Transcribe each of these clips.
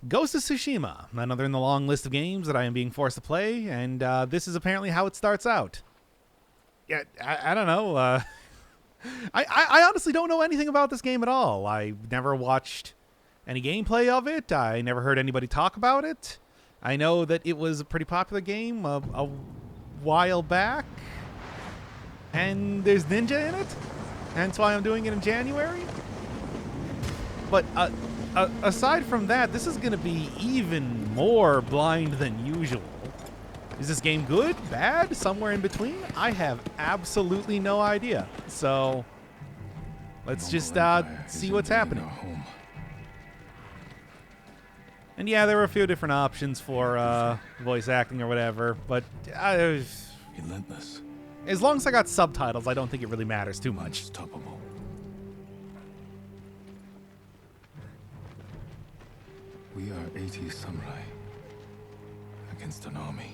Ghost of Tsushima, another in the long list of games that I am being forced to play, and this is apparently how it starts out. Yeah, I don't know. I honestly don't know anything about this game at all. I never watched any gameplay of it. I never heard anybody talk about it. I know that it was a pretty popular game a while back, and there's Ninja in it, hence why I'm doing it in January. But aside from that, this is going to be even more blind than usual. Is this game good, bad, somewhere in between? I have absolutely no idea. So let's just see what's happening. And yeah, there were a few different options for voice acting or whatever, but relentless. As long as I got subtitles, I don't think it really matters too much. Unstoppable. We are 80 samurai against an army,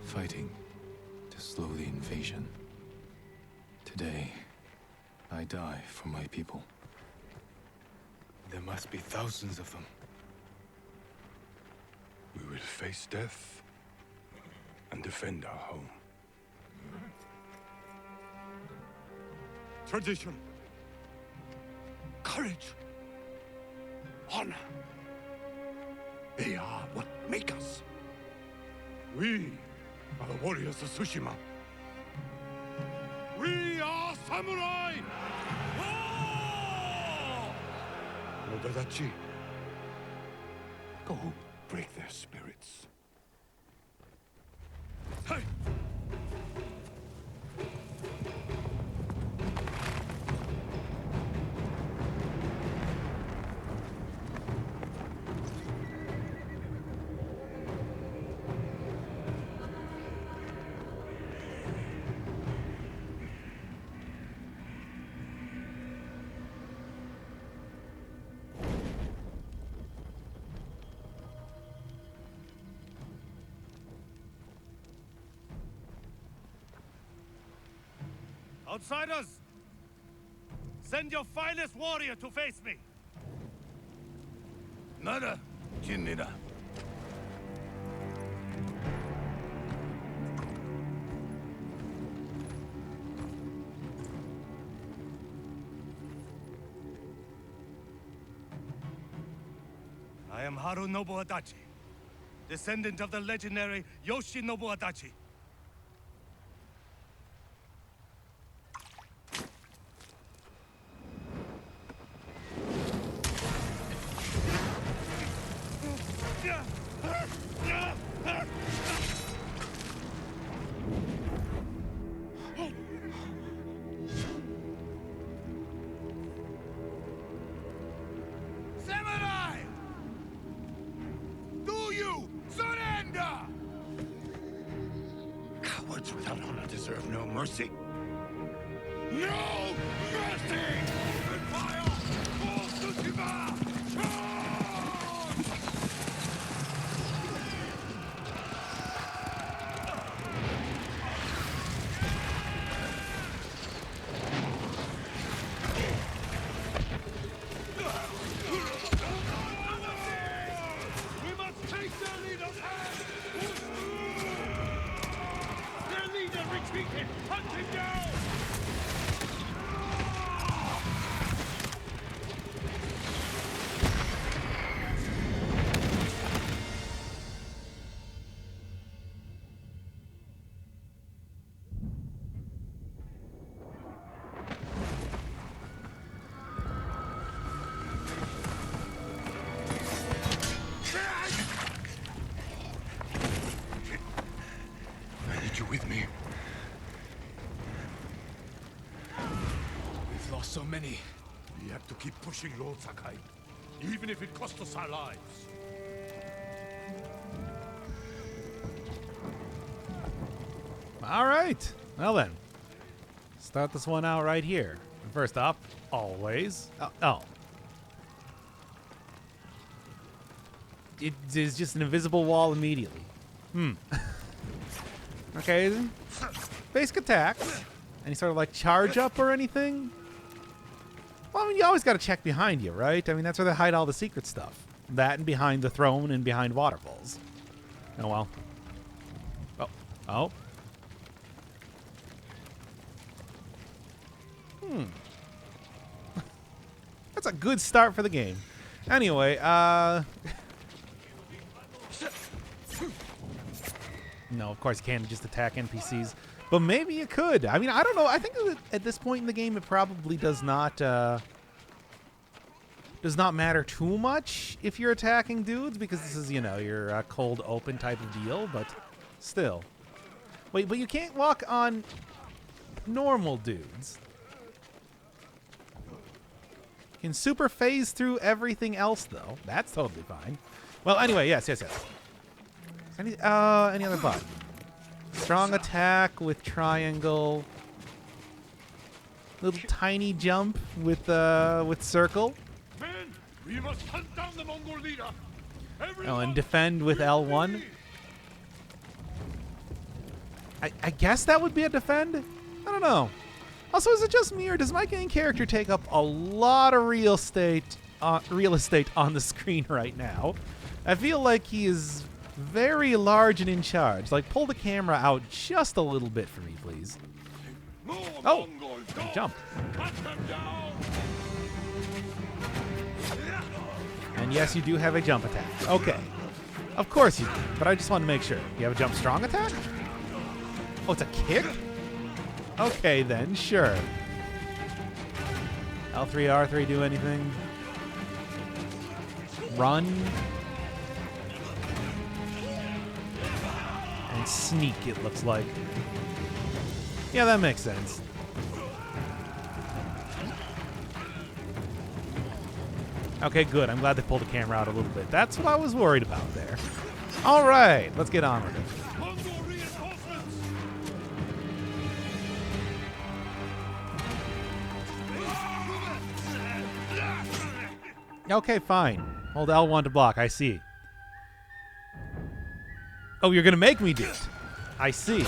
fighting to slow the invasion. Today, I die for my people. There must be thousands of them. We will face death and defend our home. Tradition, courage, honor. They are what make us. We are the warriors of Tsushima. We are samurai! Odadachi, go break their spirits. Hey! Outsiders! Send your finest warrior to face me! Nada, Jinnida. I am Harunobu Adachi, descendant of the legendary Yoshinobu Adachi. Samurai! Do you surrender? Cowards without honor deserve no mercy. No mercy! Fire for Tsushima! Hunt him down! I need you with me. We've lost so many. We have to keep pushing, Lord Sakai, even if it costs us our lives. All right. Well then, start this one out right here. First off, always. Oh. It is just an invisible wall immediately. Okay. Basic attacks. Any sort of like charge up or anything? Well, I mean, you always got to check behind you, right? I mean, that's where they hide all the secret stuff. That and behind the throne and behind waterfalls. Oh, well. Oh. Oh. That's a good start for the game. Anyway, no, of course you can't just attack NPCs. But maybe you could. I mean, I don't know. I think that at this point in the game, it probably does not matter too much if you're attacking dudes, because this is, you know, your cold open type of deal, but still. Wait, but you can't walk on normal dudes. You can super phase through everything else, though. That's totally fine. Well, anyway, yes. Any other button? Strong attack with triangle. Little tiny jump with circle. Men, we must hunt down the Mongol leader. Oh, and defend with L1. I guess that would be a defend? I don't know. Also, is it just me, or does my main character take up a lot of real estate on the screen right now? I feel like he is very large and in charge. Like, pull the camera out just a little bit for me, please. Oh, jump. And yes, you do have a jump attack. Okay. Of course you do, but I just want to make sure. You have a jump strong attack? Oh, it's a kick? Okay, then, sure. L3, R3 do anything? Run. And sneak, it looks like. Yeah, that makes sense. Okay, good. I'm glad they pulled the camera out a little bit. That's what I was worried about there. All right, let's get on with it. Okay, fine. Hold L1 to block. I see. Oh, you're going to make me do it. I see.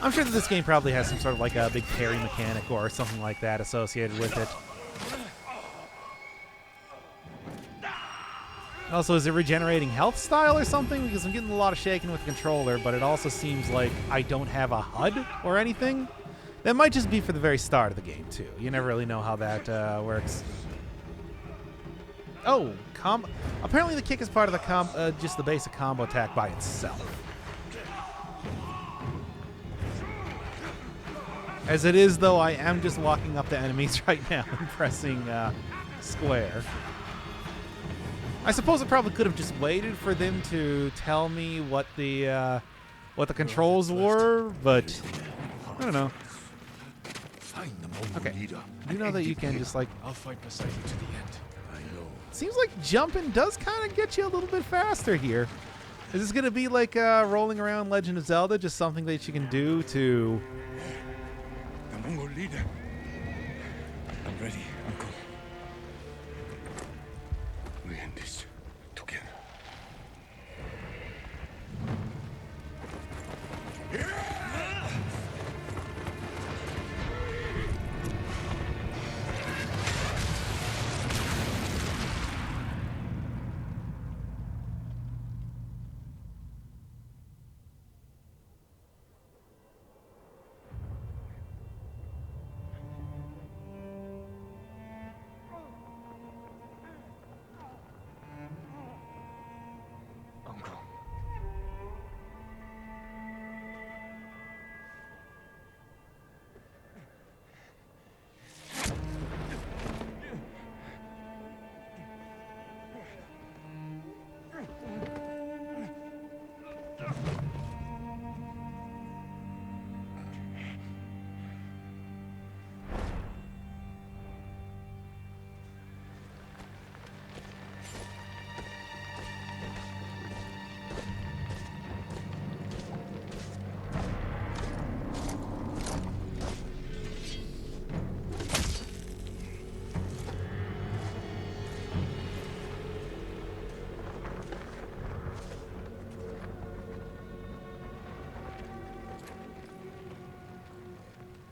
I'm sure that this game probably has some sort of like a big parry mechanic or something like that associated with it. Also, is it regenerating health style or something? Because I'm getting a lot of shaking with the controller, but it also seems like I don't have a HUD or anything. That might just be for the very start of the game, too. You never really know how that works. Oh, apparently the kick is part of the just the basic combo attack by itself. As it is, though, I am just walking up to enemies right now and pressing square. I suppose I probably could have just waited for them to tell me what the controls were, but I don't know. Find the Mongol Okay, leader. you know that you can just like. I'll fight beside you to the end. I know. Seems like jumping does kind of get you a little bit faster here. Is this gonna be like rolling around Legend of Zelda, just something that you can do to? The Mongol leader. I'm ready, Uncle. We end this together. Uncle.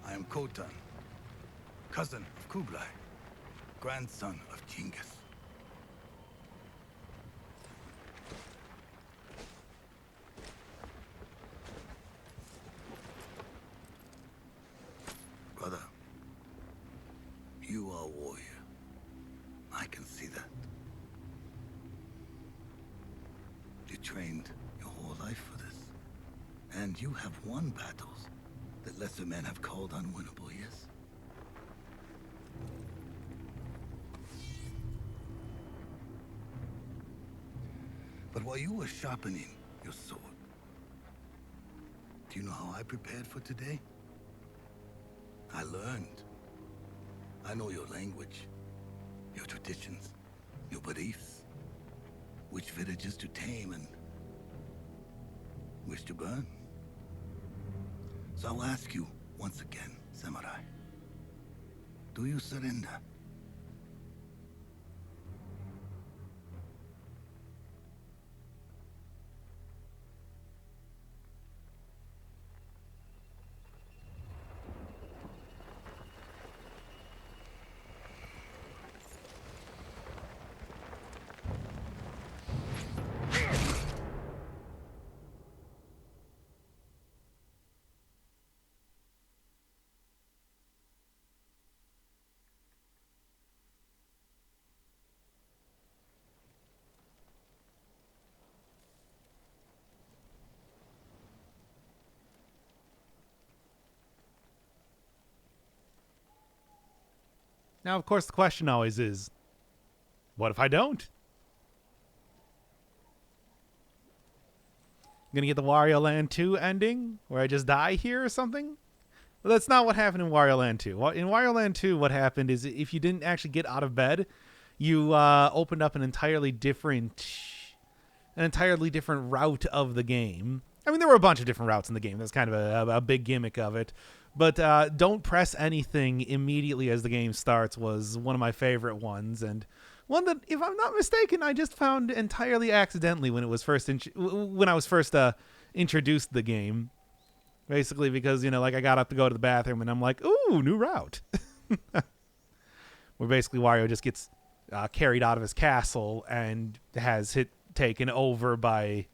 I am Khotan, cousin of Kublai, grandson of Genghis. trained your whole life for this. And you have won battles that lesser men have called unwinnable, yes? But while you were sharpening your sword, do you know how I prepared for today? I learned. I know your language, your traditions, your beliefs, which villages to tame and which to burn. So I'll ask you once again, Samurai. Do you surrender? Now, of course, the question always is, what if I don't? I'm gonna get the Wario Land 2 ending where I just die here or something? Well, that's not what happened in Wario Land 2. In Wario Land 2, what happened is if you didn't actually get out of bed, you opened up an entirely different route of the game. I mean, there were a bunch of different routes in the game. That's kind of a big gimmick of it. But don't press anything immediately as the game starts was one of my favorite ones, and one that, if I'm not mistaken, I just found entirely accidentally when it was first when I was first introduced to the game. Basically, because like I got up to go to the bathroom, and I'm like, "Ooh, new route." Where basically Wario just gets carried out of his castle and has taken over by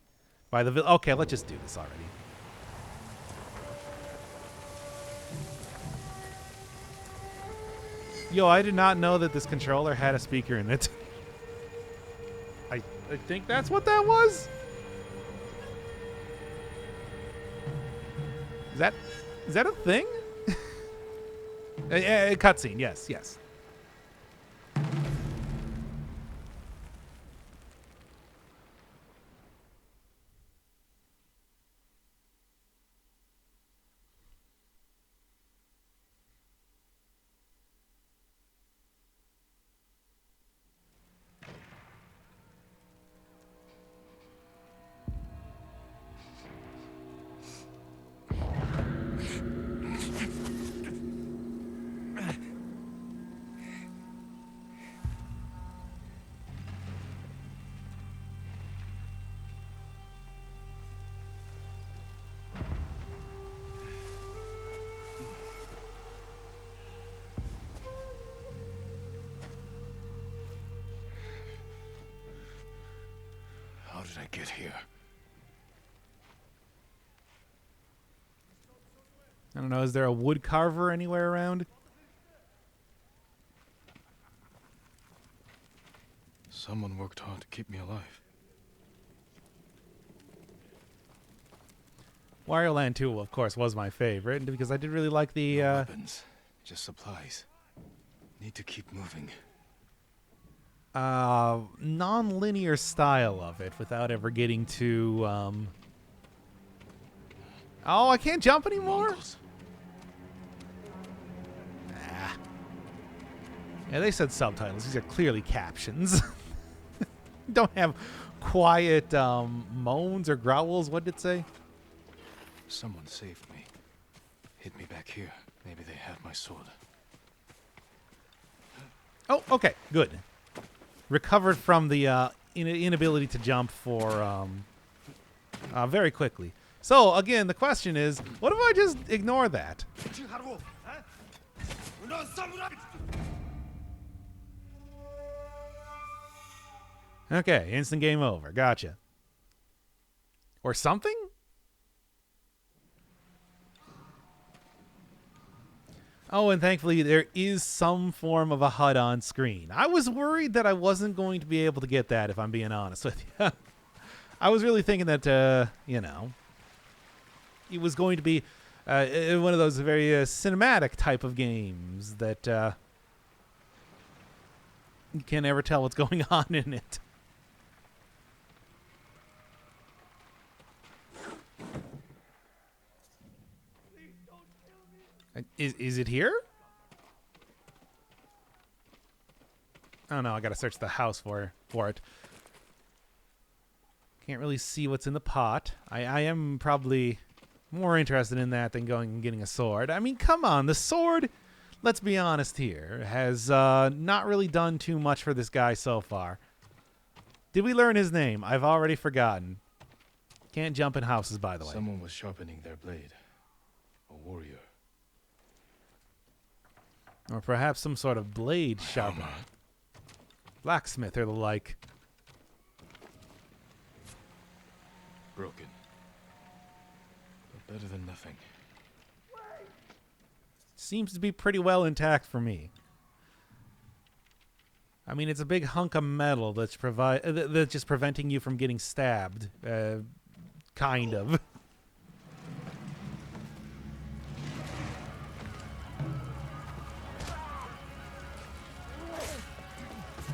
the village. Okay, let's just do this already. Yo, I did not know that this controller had a speaker in it. I think that's what that was. Is that a thing? A cutscene, yes. How did I get here? I don't know. Is there a wood carver anywhere around? Someone worked hard to keep me alive. Wario Land 2, of course, was my favorite because I did really like the No weapons, just supplies. Need to keep moving. non-linear style of it without ever getting to Oh, I can't jump anymore? Mongols. Yeah, they said subtitles. These are clearly captions. Don't have quiet moans or growls. What did it say? Someone saved me. Hid me back here. Maybe they have my sword. Oh, okay, good. Recovered from the inability to jump for very quickly. So, again, the question is, what if I just ignore that? Okay, instant game over. Gotcha. Or something? Oh, and thankfully there is some form of a HUD on screen. I was worried that I wasn't going to be able to get that, if I'm being honest with you. I was really thinking that, it was going to be one of those very cinematic type of games that you can't ever tell what's going on in it. Is it here? Oh no, I gotta search the house for it. Can't really see what's in the pot. I am probably more interested in that than going and getting a sword. I mean, come on, the sword, let's be honest here, has not really done too much for this guy so far. Did we learn his name? I've already forgotten. Can't jump in houses, by the way. Someone was sharpening their blade. A warrior. Or perhaps some sort of blade sharpener. Blacksmith or the like. Broken. But better than nothing. Seems to be pretty well intact for me. I mean, it's a big hunk of metal that's just preventing you from getting stabbed. Kind of.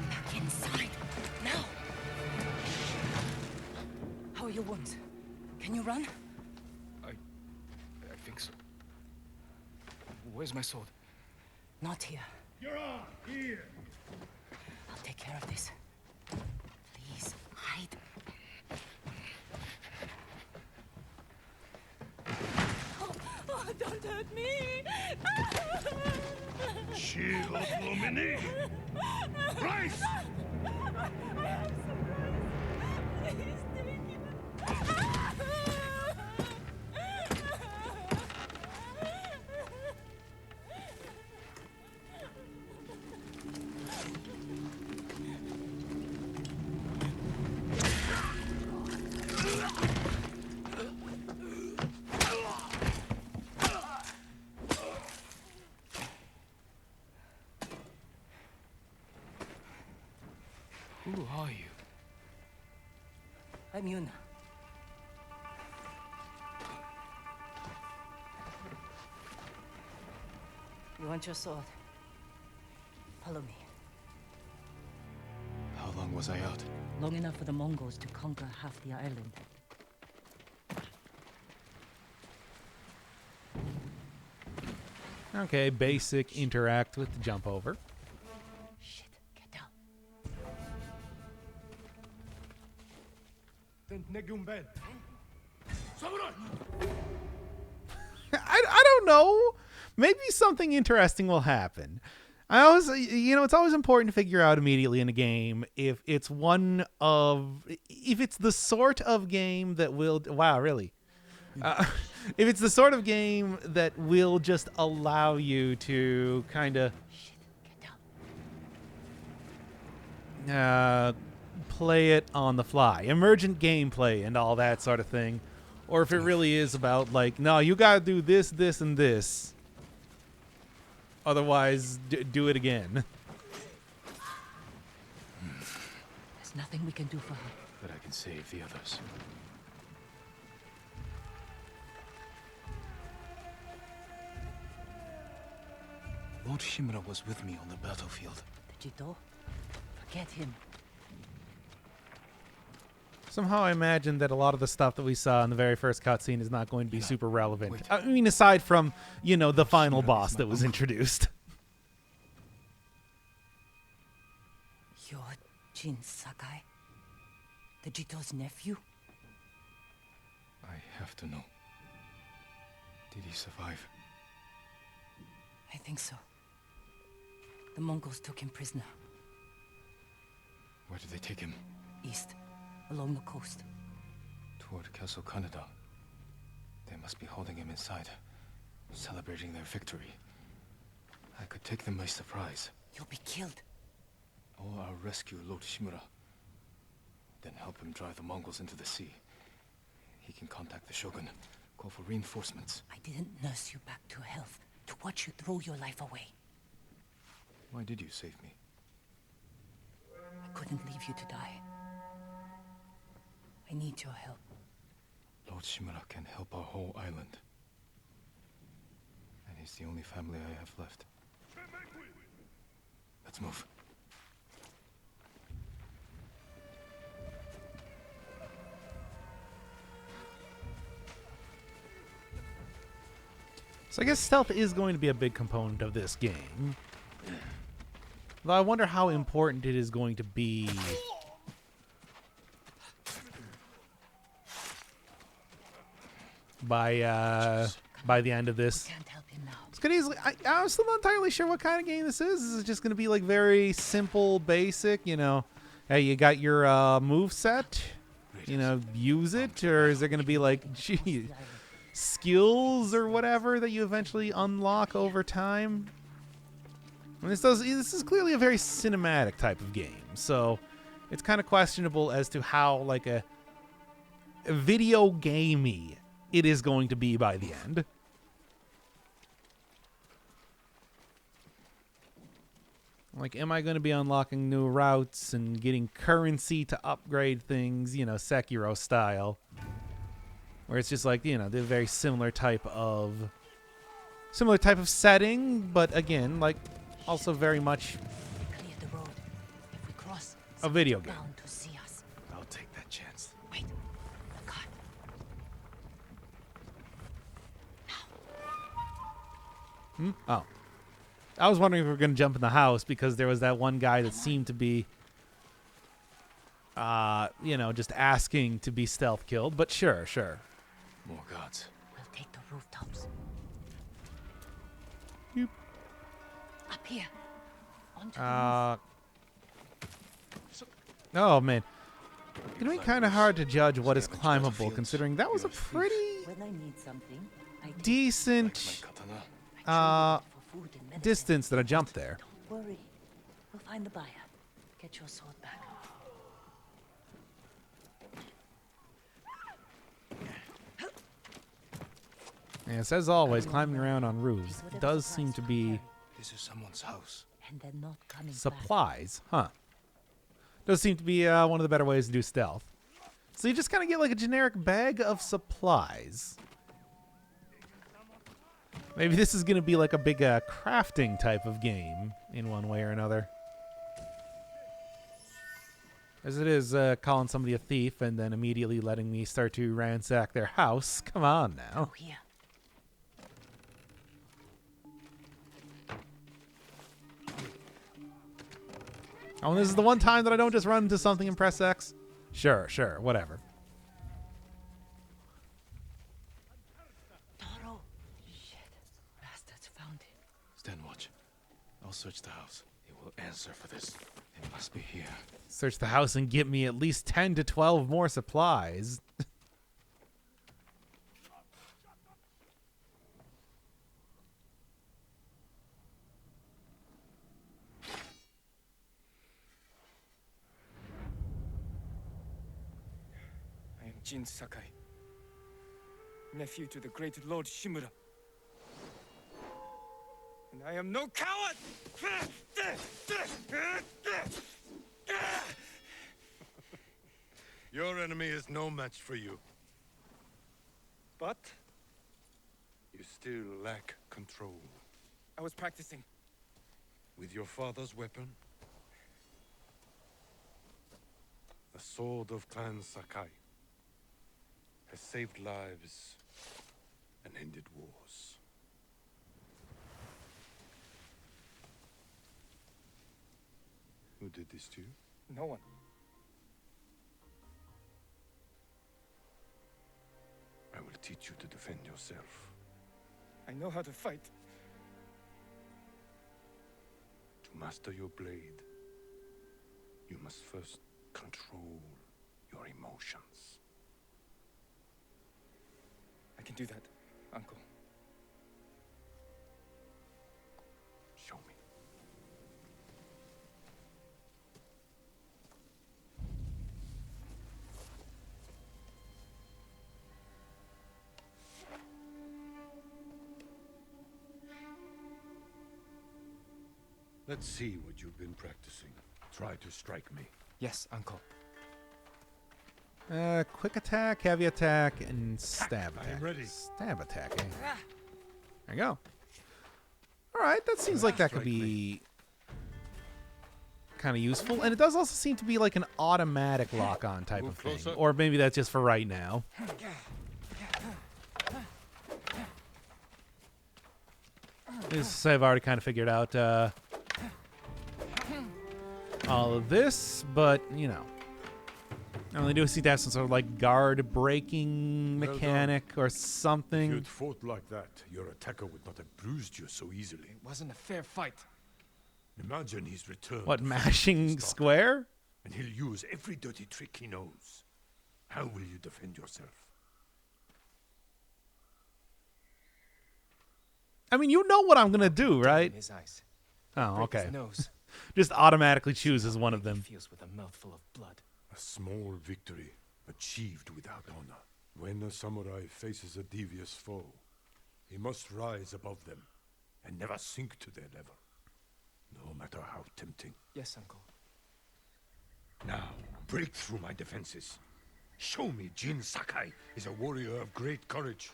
Back inside. Now. How are your wounds? Can you run? I think so. Where's my sword? Not here. You're on here. I'll take care of this. Please, hide. Oh, don't hurt me! Shield Lumini. Rise! Please take it. Who are you? I'm Yuna. You want your sword? Follow me. How long was I out? Long enough for the Mongols to conquer half the island. Okay, basic interact with the jump over. Shit, get down. I don't know. Maybe something interesting will happen. I always, it's always important to figure out immediately in a game if it's the sort of game that will, wow, really? If it's the sort of game that will just allow you to kind of play it on the fly, emergent gameplay and all that sort of thing, or if it really is about like, no, you gotta do this, this, and this, otherwise do it again. There's nothing we can do for her. But I can save the others. Lord Shimura was with me on the battlefield. The Jito? Forget him. Somehow I imagine that a lot of the stuff that we saw in the very first cutscene is not going to be super relevant. Wait. I mean, aside from, the final Shimura boss is my that was uncle. introduced. You're Jin Sakai? The Jito's nephew? I have to know. Did he survive? I think so. The Mongols took him prisoner. Where did they take him? East, along the coast. Toward Castle Kaneda. They must be holding him inside, celebrating their victory. I could take them by surprise. You'll be killed. Or I'll rescue Lord Shimura. Then help him drive the Mongols into the sea. He can contact the Shogun, call for reinforcements. I didn't nurse you back to health, to watch you throw your life away. Why did you save me? I couldn't leave you to die. I need your help. Lord Shimura can help our whole island. And he's the only family I have left. Let's move. So I guess stealth is going to be a big component of this game. Though I wonder how important it is going to be by the end of this. Can't help him now. It's gonna easily. I'm still not entirely sure what kind of game this is. Is it just gonna be like very simple, basic? You know, hey, you got your move set. You know, use it, or is there gonna be like, gee, skills or whatever that you eventually unlock over time? I mean, this is clearly a very cinematic type of game, so it's kind of questionable as to how like a video gamey it is going to be by the end. Like, am I going to be unlocking new routes and getting currency to upgrade things, you know, Sekiro style? Where it's just like, you know, the very similar type of setting, but again, like, also very much We cleared the road. If we cross, a video someone's game. bound to see us. I'll take that chance. Wait, the cart. Oh. I was wondering if we were going to jump in the house because there was that one guy that seemed to be, you know, just asking to be stealth killed. But sure. More gods. We'll take the rooftops. Yoop. Up here. Onto the roof. Oh, man. It's going to be kind of hard to judge what is climbable, considering that was a pretty When I need something, I take decent Katana. for food and medicine. distance that I jumped there. Don't worry. We'll find the buyer. Get your sword back. Yes, as always, climbing around on roofs does seem to be This is someone's house. And they're not coming back. supplies, huh? Does seem to be one of the better ways to do stealth. So you just kind of get like a generic bag of supplies. Maybe this is going to be like a big crafting type of game in one way or another. As it is calling somebody a thief and then immediately letting me start to ransack their house. Come on now. Oh, here. Oh, and this is the one time that I don't just run into something and press X? Sure, whatever. Toro. Shit. Bastards found it. Stand watch. I'll search the house. He will answer for this. It must be here. Search the house and get me at least 10 to 12 more supplies. I am Jin Sakai, nephew to the great Lord Shimura. And I am no coward! Your enemy is no match for you. But You still lack control. I was practicing. With your father's weapon? The sword of Clan Sakai has saved lives and ended wars. Who did this to you? No one. I will teach you to defend yourself. I know how to fight. To master your blade, you must first control your emotions. I can do that, Uncle. Show me. Let's see what you've been practicing. Try to strike me. Yes, Uncle. Quick attack, heavy attack, and stab I attack. am ready. Stab attack, eh? There you go. All right, that seems like that could be kind of useful. And it does also seem to be like an automatic lock-on type Move of thing. closer. Or maybe that's just for right now. This I've already kind of figured out all of this, but, you know. I only do see that some sort of like guard breaking Well mechanic or If something. you'd fought like that, your attacker would not have bruised you so easily. It wasn't a fair fight. Imagine he's returned. What, from mashing his start, square? And he'll use every dirty trick he knows. How will you defend yourself? I mean, you know what I'm going to do, In right? his eyes. Oh, Break okay. His nose. Just automatically chooses one of He them. feels with a mouthful of blood. A small victory, achieved without honor. When a samurai faces a devious foe, he must rise above them and never sink to their level, no matter how tempting. Yes, Uncle. Now, break through my defenses. Show me Jin Sakai is a warrior of great courage.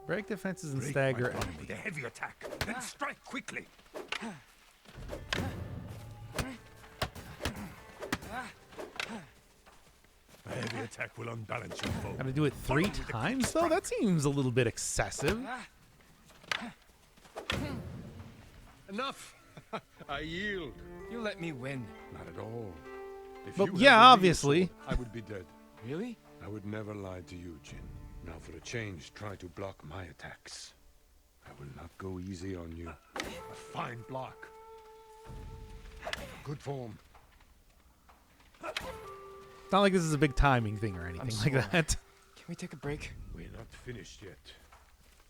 Break defenses and Break stagger my block enemy. with a heavy attack, then strike quickly. A heavy attack will unbalance your foe. Gotta do it 3 times, though? That seems a little bit excessive. Enough! I yield. You let me win. Not at all. If But you had yeah, the real obviously. sword, I would be dead. Really? I would never lie to you, Jin. Now for a change, try to block my attacks. I will not go easy on you. A fine block. Good form. It's not like this is a big timing thing or anything like sore. that. Can we take a break? We're not finished yet.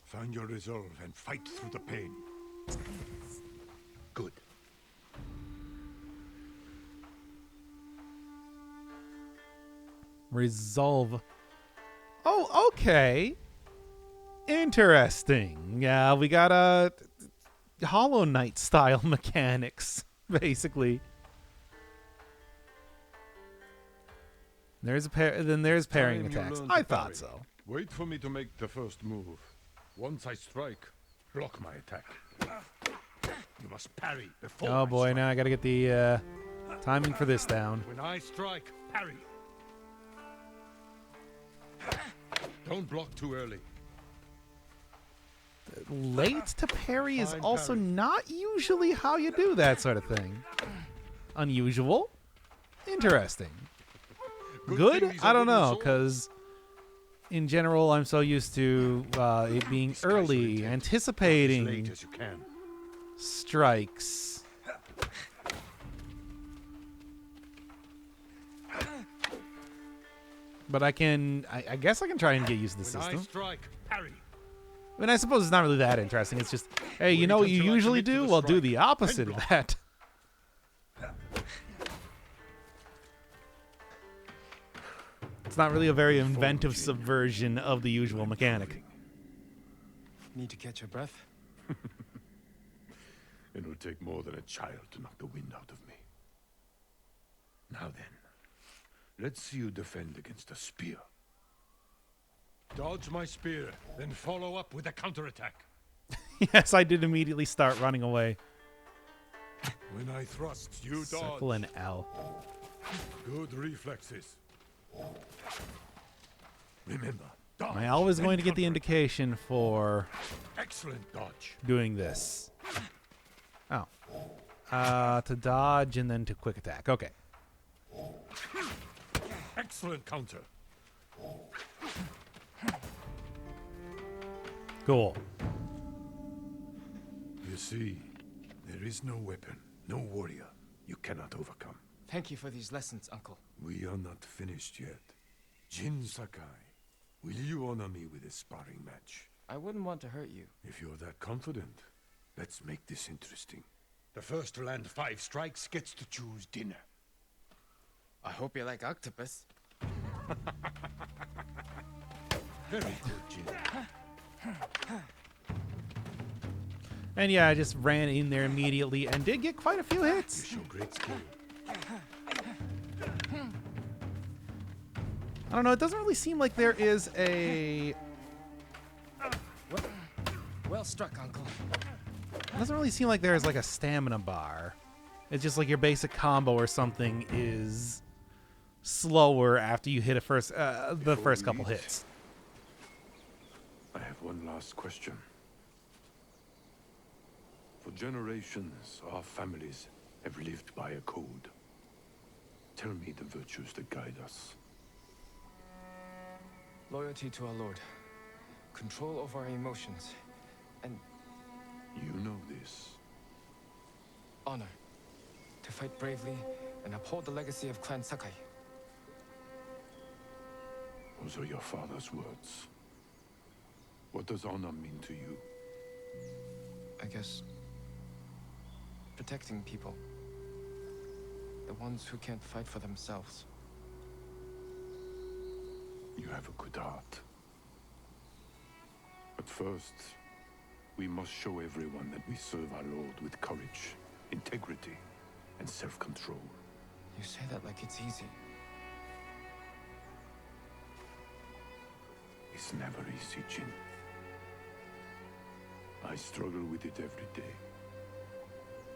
Find your resolve and fight through the pain. Good. Resolve. Oh, okay. Interesting. Yeah, we got Hollow Knight style mechanics, basically. There's a pair. Then there's pairing Time you attacks. learn to I thought parry. so. Wait for me to make the first move. Once I strike, block my attack. You must parry before Oh I boy, strike. now I gotta get the timing for this down. When I strike, parry. Don't block too early. Late to parry is Fine also parry. not usually how you do that sort of thing. Unusual. Interesting. Good? thing he's I a don't wooden know, sword. because in general, I'm so used to it being Disguise your early, intent. As anticipating late as you can. strikes. But I guess I can try and get used to the When I system. strike, parry. I mean, I suppose it's not really that interesting. It's just, hey, you Wait know what you until I usually commit to do? the Well, do strike, the then opposite of block. that. It's not really a very inventive Jin. subversion of the usual mechanic. Need to catch your breath? It will take more than a child to knock the wind out of me. Now then, let's see you defend against a spear. Dodge my spear, then follow up with a counterattack. Yes, I did immediately start running away. When I thrust, you Circle dodge. and L. Good reflexes. Remember, dodge. Am I always then going to get the counterattack. indication for Excellent dodge. doing this? Oh. To dodge and then to quick attack. Okay. Excellent counter. Cool. You see, there is no weapon, no warrior you cannot overcome. Thank you for these lessons, Uncle. We are not finished yet. Jin Sakai, will you honor me with a sparring match? I wouldn't want to hurt you. If you're that confident, let's make this interesting. The first to land 5 strikes gets to choose dinner. I hope you like octopus. Very good, Jin. And yeah, I just ran in there immediately and did get quite a few You hits. show great skill. I don't know. It doesn't really seem like there is a... Well struck, Uncle. It doesn't really seem like there's like a stamina bar. It's just like your basic combo or something is slower after you hit the first couple hits. I have one last question. For generations, our families have lived by a code. Tell me the virtues that guide us. Loyalty to our Lord. Control over our emotions. And You know this. honor. To fight bravely and uphold the legacy of Clan Sakai. Those are your father's words. What does honor mean to you? I guess... protecting people. The ones who can't fight for themselves. You have a good heart. But first, we must show everyone that we serve our Lord with courage, integrity, and self-control. You say that like it's easy. It's never easy, Jin. I struggle with it every day.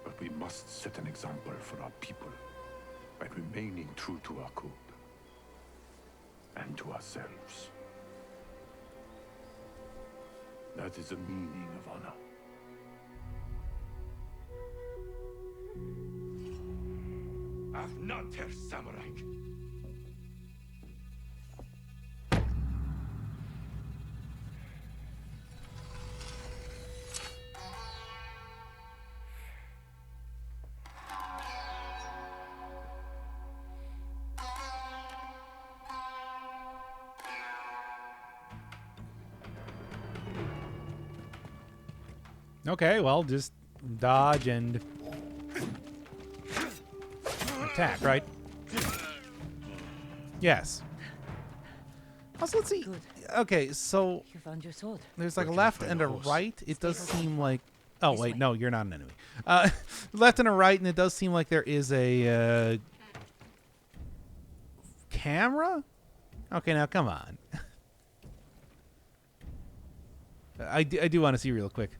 But we must set an example for our people by remaining true to our code and to ourselves. That is the meaning of honor. Ach, not Herr Samurai. Okay, well, just dodge and attack, right? Yes. Also, let's see. Good. Okay, so You found your sword. there's like a Where can left I find and a a horse? right. It does Stay seem like... Oh, This wait, way. no, you're not an enemy. Left and a right, and it does seem like there is a camera? Okay, now come on. I do want to see real quick.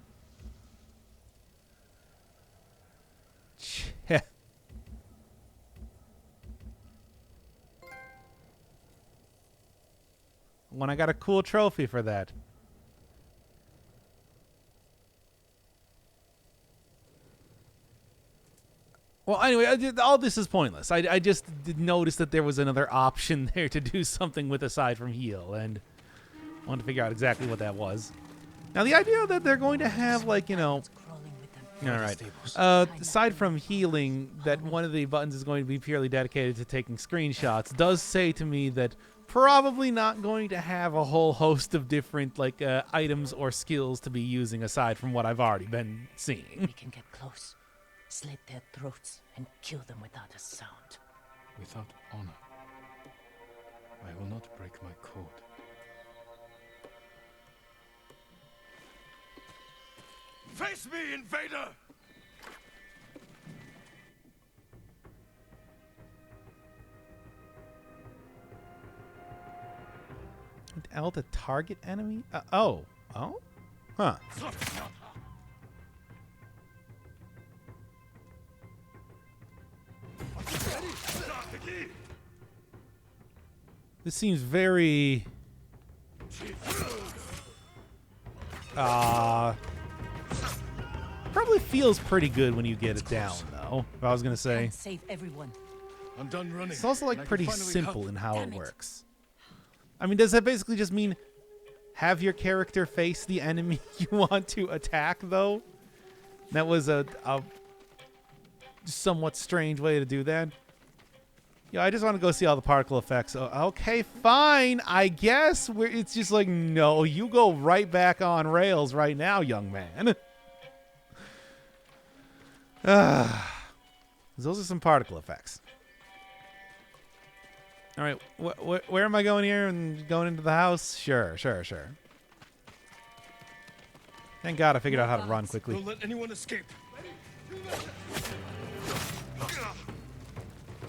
When I got a cool trophy for that. Well, anyway, all this is pointless. I just did notice that there was another option there to do something with aside from heal, and wanted to figure out exactly what that was. Now, the idea that they're going to have, like, you know... It's crawling with them. All right. Aside from healing, that one of the buttons is going to be purely dedicated to taking screenshots does say to me that probably not going to have a whole host of different, like, items or skills to be using aside from what I've already been seeing. We can get close, slit their throats, and kill them without a sound. Without honor, I will not break my code. Face me, invader! L to target enemy? Oh. Huh. This seems very... probably feels pretty good when you get it down, though, if I was going to say. And save everyone. I'm done running. It's also, like, and I can pretty finally simple help. in how Damn it it. works. I mean, does that basically just mean have your character face the enemy you want to attack, though? That was a somewhat strange way to do that. Yeah, I just want to go see all the particle effects. Okay, fine. I guess it's just like, no, you go right back on rails right now, young man. Those are some particle effects. All right, where am I going here? And going into the house? Sure. Thank God I figured out how to run quickly. Don't let anyone escape.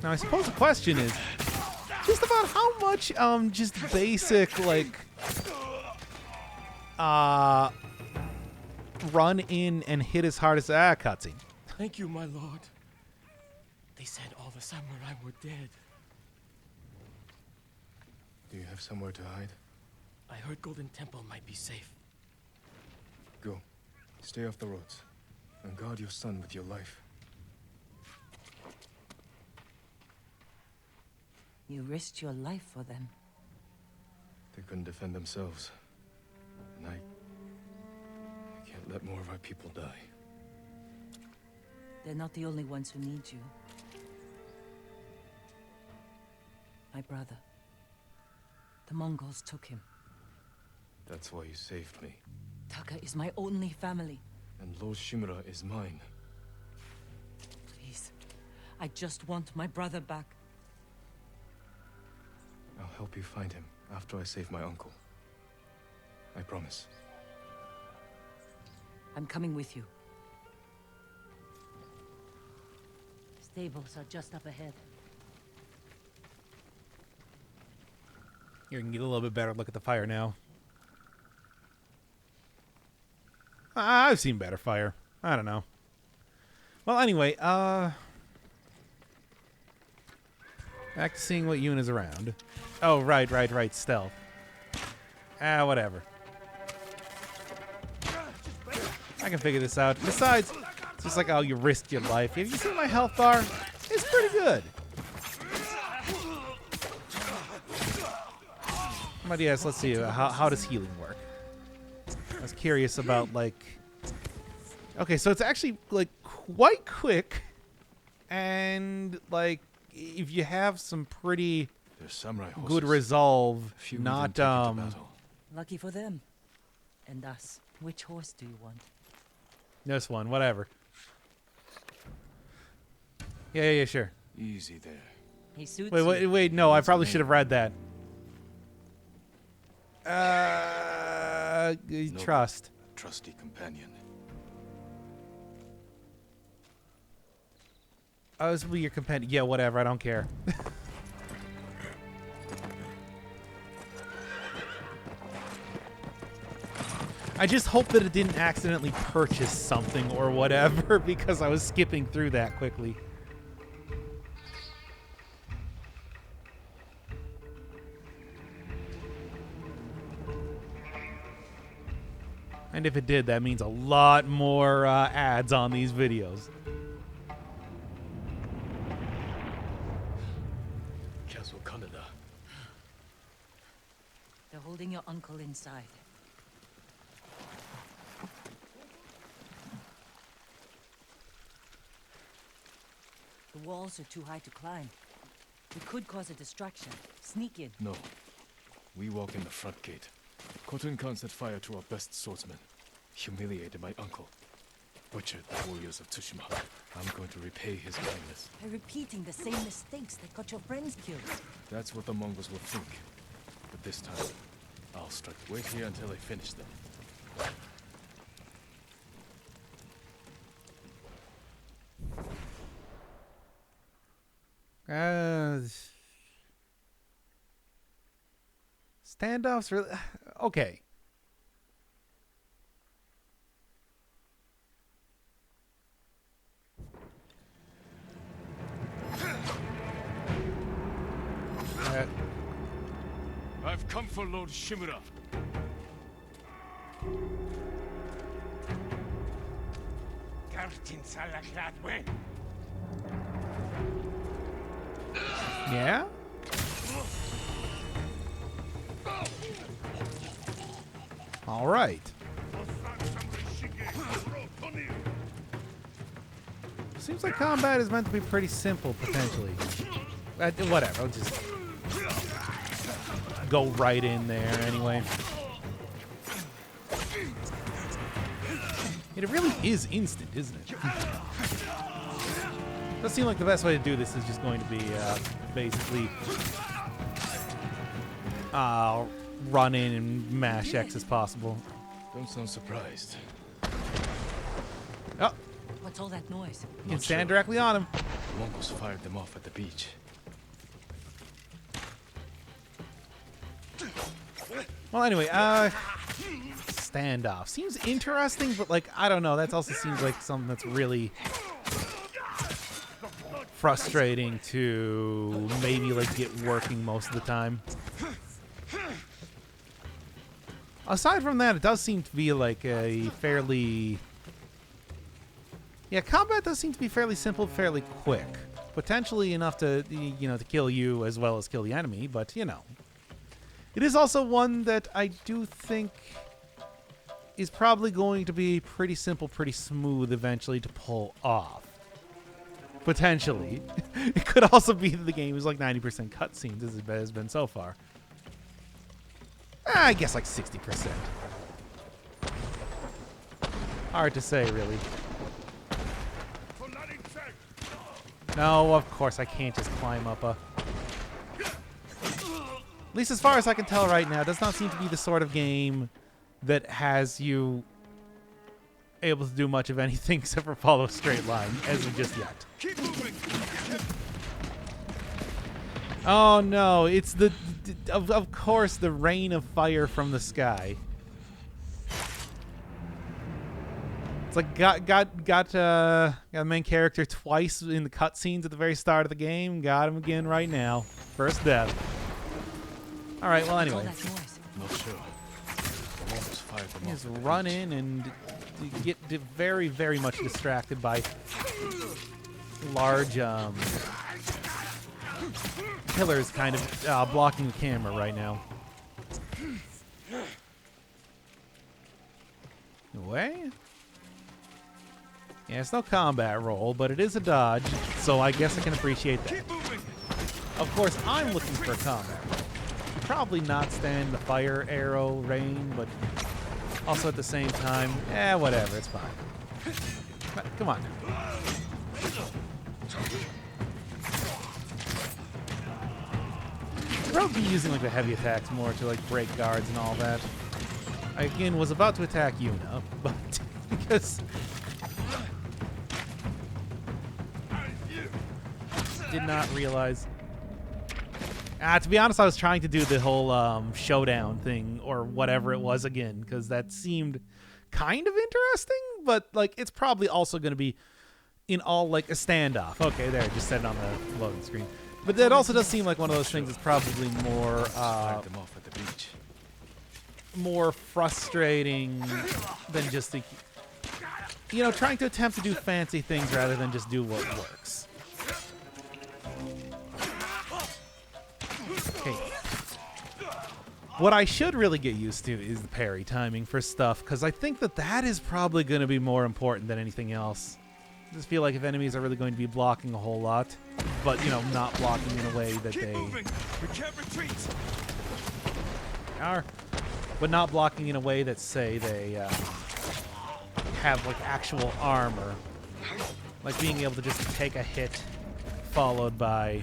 Now, I suppose the question is just about how much just basic like run in and hit as hard as cutscene. Thank you, my lord. They said all the samurai were dead. Do you have somewhere to hide? I heard Golden Temple might be safe. Go. Stay off the roads. And guard your son with your life. You risked your life for them. They couldn't defend themselves. And I can't let more of our people die. They're not the only ones who need you. My brother. The Mongols took him. That's why you saved me. Taka is my only family. And Lord Shimura is mine. Please. I just want my brother back. I'll help you find him after I save my uncle. I promise. I'm coming with you. Stables are just up ahead. You can get a little bit better look at the fire now. I've seen better fire. I don't know. Well, anyway, back to seeing what Yuna's around. Oh, right, stealth. Whatever. I can figure this out. Besides, it's just like, oh, you risked your life. Have you seen my health bar? It's pretty good. But yes, let's see. How does healing work? I was curious about, like... Okay, so it's actually, like, quite quick. And, like, if you have some pretty good resolve, not, Lucky for them. And us. Which horse do you want? This one, whatever. Yeah, sure. Easy there. He suits Wait, no, I probably should have read that. Trust. Trusty companion. Oh, this will be your companion. Yeah, whatever, I don't care. I just hope that it didn't accidentally purchase something or whatever because I was skipping through that quickly. And if it did, that means a lot more ads on these videos. Castle Canada. They're holding your uncle inside. The walls are too high to climb. We could cause a distraction. Sneak in. No. We walk in the front gate. Khotun Khan set fire to our best swordsman. Humiliated my uncle. Butchered the warriors of Tsushima. I'm going to repay his kindness. By repeating the same mistakes that got your friends killed. That's what the Mongols will think. But this time, I'll strike. Wait here until I finish them. Standoffs really okay. I've come for Lord Shimura. Yeah? All right. Seems like combat is meant to be pretty simple, potentially. Whatever, I'll just go right in there anyway. It really is instant, isn't it? Does seem like the best way to do this is just going to be basically run in and mash X as possible. Don't sound surprised. Oh, What's all that noise? you can stand directly on him. The Mongols fired them off at the beach. Well, anyway, standoff seems interesting, but like I don't know. That also seems like something that's really frustrating to maybe like get working most of the time. Aside from that, it does seem to be like a fairly... Yeah, combat does seem to be fairly simple, fairly quick. Potentially enough to, you know, to kill you as well as kill the enemy, but, you know. It is also one that I do think is probably going to be pretty simple, pretty smooth eventually to pull off. Potentially. It could also be that the game is like 90% cutscenes, as it has been so far. I guess like 60%. Hard to say, really. No, of course I can't just climb up a... At least as far as I can tell right now, it does not seem to be the sort of game that has you able to do much of anything except for follow a straight line, as of just yet. Keep moving. Oh no, it's the... Of course, the rain of fire from the sky. It's like got the main character twice in the cutscenes at the very start of the game. Got him again right now. First death. All right. Well, anyway, Not sure. The Mongols fired them just off at the run beach. in and get very, very much distracted by large pillars kind of blocking the camera right now. Away? Yeah, it's no combat roll, but it is a dodge, so I guess I can appreciate that. Of course, I'm looking for a combat roll. Probably not stand the fire, arrow, rain, but also at the same time, whatever, it's fine. Come on now. I'd probably be using like the heavy attacks more to like break guards and all that. I again was about to attack Yuna, but because did not realize. To be honest, I was trying to do the whole showdown thing or whatever it was again because that seemed kind of interesting, but like it's probably also going to be in all like a standoff. Okay, there, just set it on the loading screen. But that also does seem like one of those things that's probably more Fired them off at the beach. more frustrating than just the, you know, trying to attempt to do fancy things rather than just do what works. Okay. What I should really get used to is the parry timing for stuff, because I think that is probably going to be more important than anything else. I just feel like if enemies are really going to be blocking a whole lot, but, you know, not blocking in a way that Keep they moving. We can't retreat. are, but not blocking in a way that, say, they have, like, actual armor. Like being able to just take a hit followed by...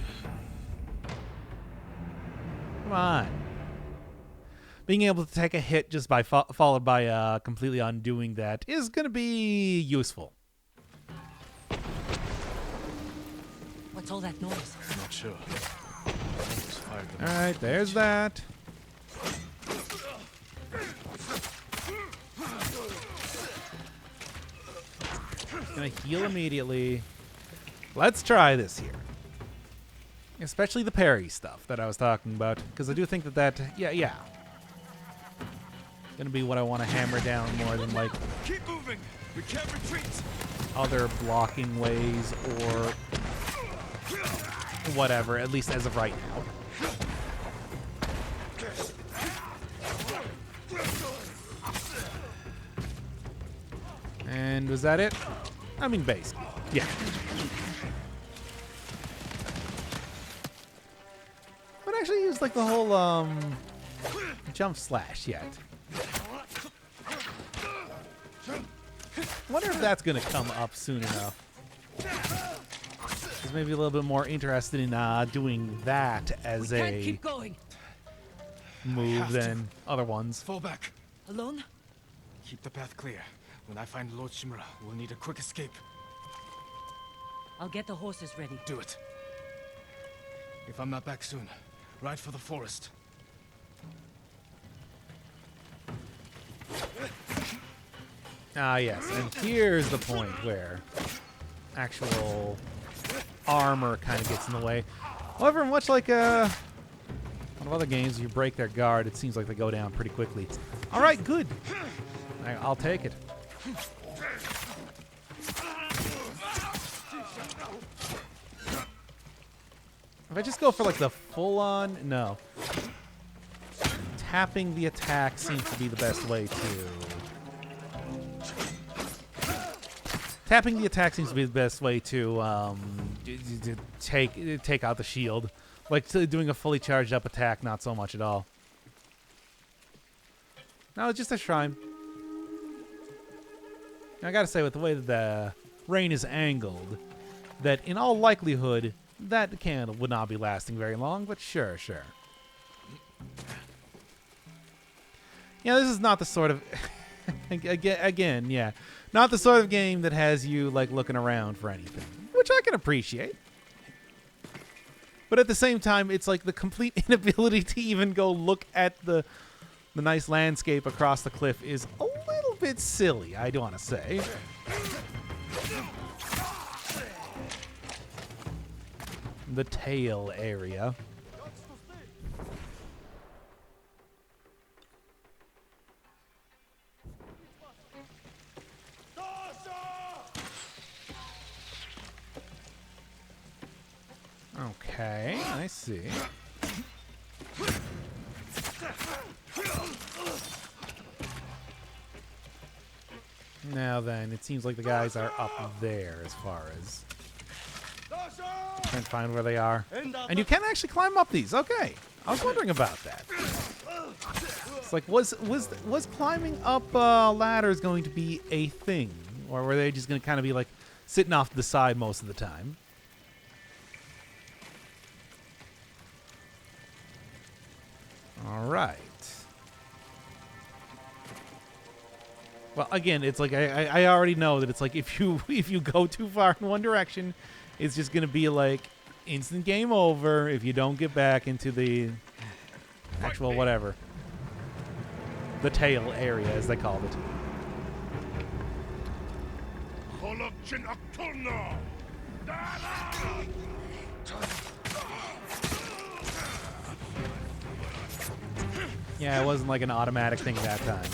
Come on. Being able to take a hit just by followed by completely undoing that is going to be useful. What's all that noise? Not sure. The Mongols fired them All off right, at the there's beach. that. Gonna heal immediately. Let's try this here. Especially the parry stuff that I was talking about, because I do think that yeah. Gonna be what I want to hammer down more than like Keep moving. We can't retreat. other blocking ways or whatever, at least as of right now. And was that it? I mean, basically. Yeah. But actually use like the whole jump slash yet. I wonder if that's gonna come up soon enough. Because maybe a little bit more interested in doing that as Can't a keep going. move than other ones. Fall back. Alone? Keep the path clear. When I find Lord Shimura, we'll need a quick escape. I'll get the horses ready. Do it. If I'm not back soon, ride for the forest. Ah, yes, and here's the point where actual armor kind of gets in the way. However, much like a lot of other games, you break their guard, it seems like they go down pretty quickly. All right, good. I'll take it. If I just go for like the full-on, no. Tapping the attack seems to be the best way to. Tapping the attack seems to be the best way to take out the shield. Like doing a fully charged up attack, not so much at all. No, it's just a shrine. I gotta say, with the way that the rain is angled, that in all likelihood, that candle would not be lasting very long, but sure. Yeah, this is not the sort of... again, yeah. Not the sort of game that has you, like, looking around for anything, which I can appreciate. But at the same time, it's like the complete inability to even go look at the nice landscape across the cliff is a little bit silly, I do want to say. The tail area. Okay, I see. Now then, it seems like the guys are up there as far as... Trying to find where they are. And you can actually climb up these. Okay. I was wondering about that. It's like, was climbing up ladders going to be a thing? Or were they just going to kind of be like sitting off to the side most of the time? All right. Well, again, it's like I already know that it's like if you go too far in one direction, it's just going to be like instant game over if you don't get back into the actual whatever. The tail area, as they called it. Yeah, it wasn't like an automatic thing that time.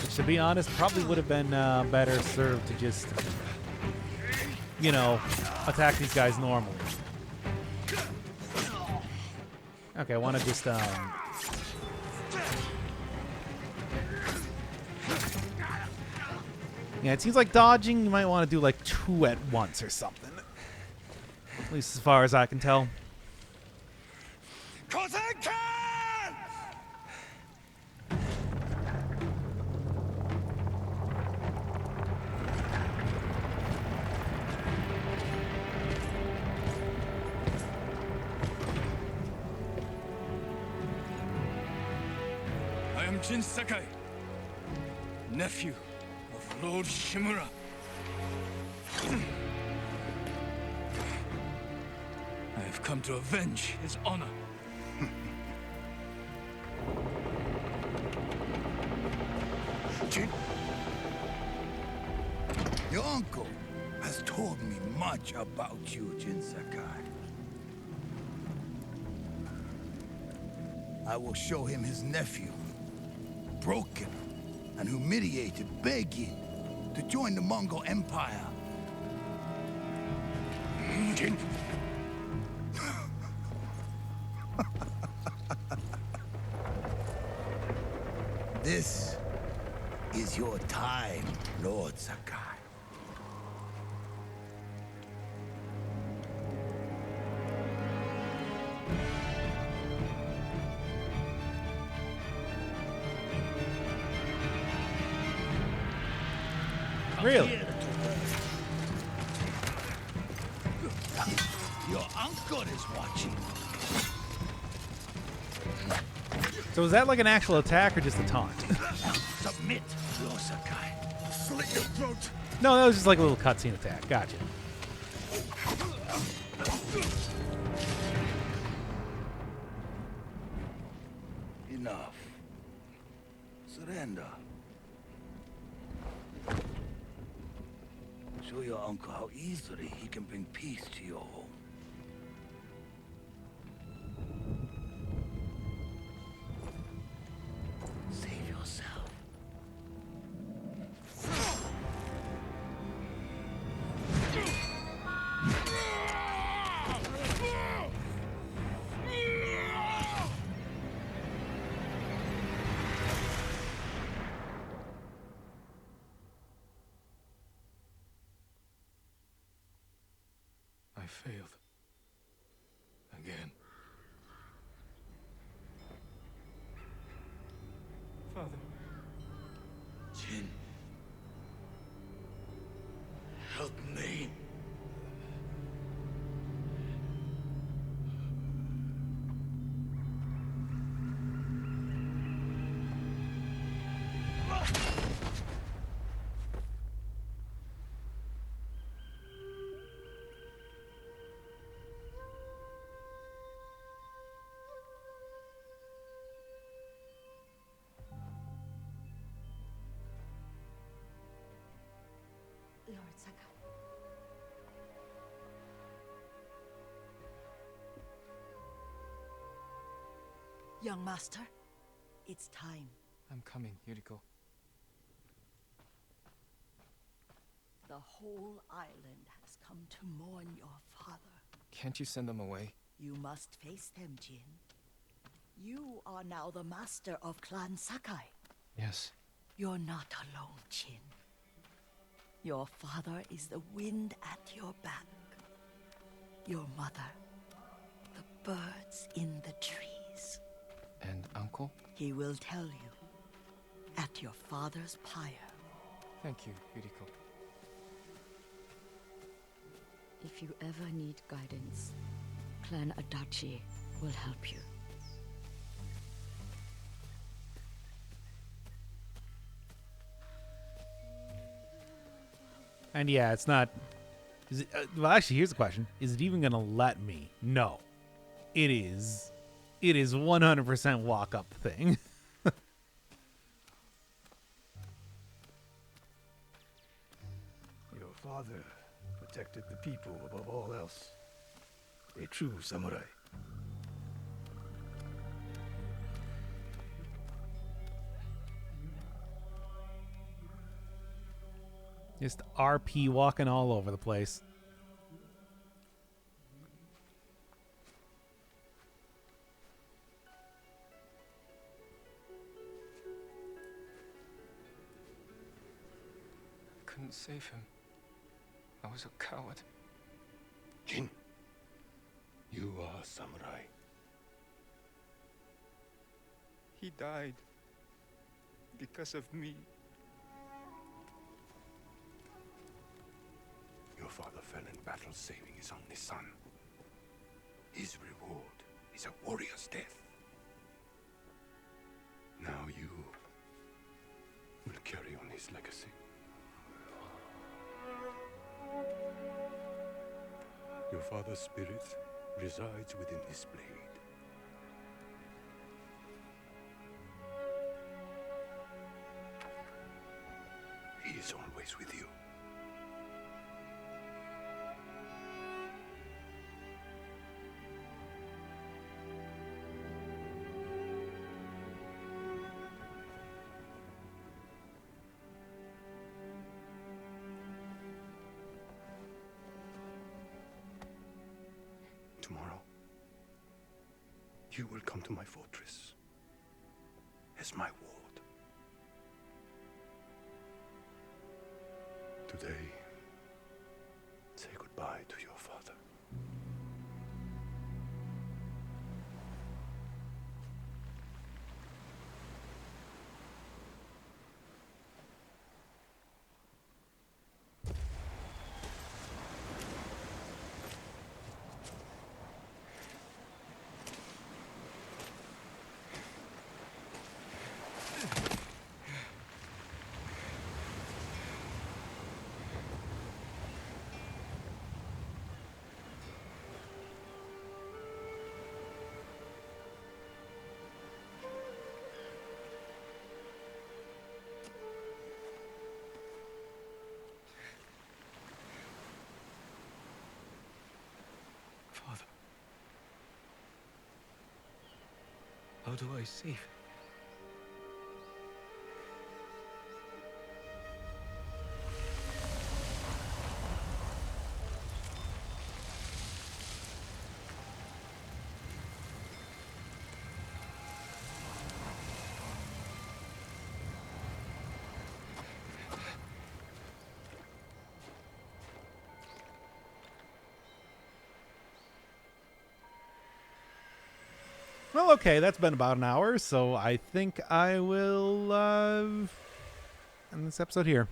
Which, to be honest, probably would have been better served to just, you know, attack these guys normally. Okay, I want to just, yeah, it seems like dodging, you might want to do like 2 at once or something. At least as far as I can tell. I am Jin Sakai, nephew of Lord Shimura. I have come to avenge his honor. Jin, your uncle has told me much about you, Jin Sakai. I will show him his nephew, broken and humiliated, begging to join the Mongol Empire. Jin. This is your time, Lord Sakai. Really? Your uncle is watching. So is that like an actual attack or just a taunt? Submit, Lord Sakai. slit your throat. No, that was just like a little cutscene attack. Gotcha. Enough. Surrender. Show your uncle how easily he can bring peace to your home. Save yourself. I failed. Again. Father. Jin. Help me. Lord Sakai. Young master, it's time. I'm coming, Yuriko. The whole island has come to mourn your father. Can't you send them away? You must face them, Jin. You are now the master of Clan Sakai. Yes. You're not alone, Jin. Your father is the wind at your back. Your mother, the birds in the trees. And Uncle? He will tell you at your father's pyre. Thank you, Yuriko. If you ever need guidance, Clan Adachi will help you. And yeah, it's not. Is it, well, actually, here's the question: is it even gonna let me? No, it is. It is 100% walk up thing. Your father protected the people above all else. A true samurai. Just RP walking all over the place. I couldn't save him. I was a coward. Jin, you are a samurai. He died because of me. Your father fell in battle saving his only son. His reward is a warrior's death. Now you will carry on his legacy. Your father's spirit resides within his blade. He is always with you. Tomorrow, you will come to my fortress as my ward. Today, say goodbye to your father. How do I save him? Well, okay, that's been about an hour, so I think I will end this episode here.